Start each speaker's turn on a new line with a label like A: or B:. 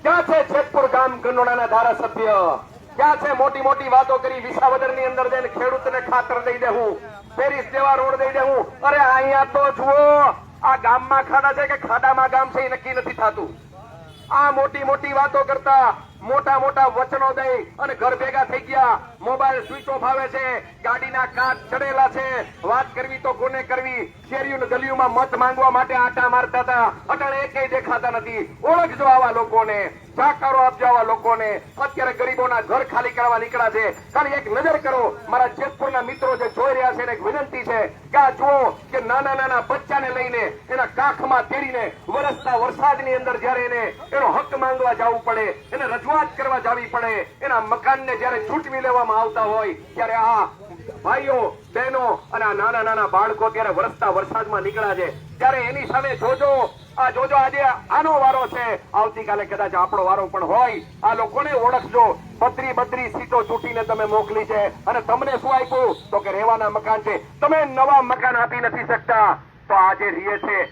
A: ક્યાં છે જેતપુર ગામ ગંડોળાના ધારાસભ્ય? ક્યાં છે મોટી મોટી વાતો કરી વિસાવદરની અંદર જઈને ખેડૂતને ખાતર દઈ દેવું, પેરીસ જેવા રોડ દઈ દેવું? અરે અહીંયા તો જુઓ, આ ગામમાં ખાડા છે કે ખાડામાં ગામ છે એ નક્કી નથી થતું. આ મોટી મોટી વાતો કરતા મોટા મોટા વચનો દઈ અને ઘર ભેગા થઈ ગયા. મોબાઈલ સ્વિચ ઓફ આવે છે, ગાડીના કાચ ચડેલા છે. વાત કરવી તો કોને કરવી? શેરીઓ ગલીઓમાં મત માંગવા માટે આટા મારતા હતા, અટાણે એકેય દેખાતા નથી. ઓળખજો આવા લોકોને, જાકારો આપજો આવા લોકોને. અત્યારે ગરીબોના ઘર ખાલી કરવા નીકળ્યા છે. ખાલી એક નજર કરો, મારા જેતપુરના મિત્રો જે જોઈ રહ્યા છે, એક વિનંતી છે કે આ જુઓ કે નાના નાના બચ્ચાને લઈને એના કાખમાં તેડીને વરસતા વરસાદની અંદર જયારે એને એનો હક માંગવા જવું પડે, એને રજૂઆત કરવા જવી પડે, એના મકાનને જયારે છૂટવી લેવામાં આવતા હોય ત્યારે આ ભાઈઓ બહેનો અને આ નાના નાના બાળકો ત્યારે વરસતા વરસાદમાં નીકળ્યા છે. ત્યારે એની સામે જોજો, આ જોજો, આજે આનો વારો છે, આવતીકાલે કદાચ આપણો વારો પણ હોય. આ લોકોને ઓળખજો. 32 સીટો ચૂંટીને તમે મોકલી છે અને તમને શું આપ્યું? તો કે રહેવાના મકાન છે. તમે નવા મકાન આપી નથી શકતા, તો આજે રીએ છે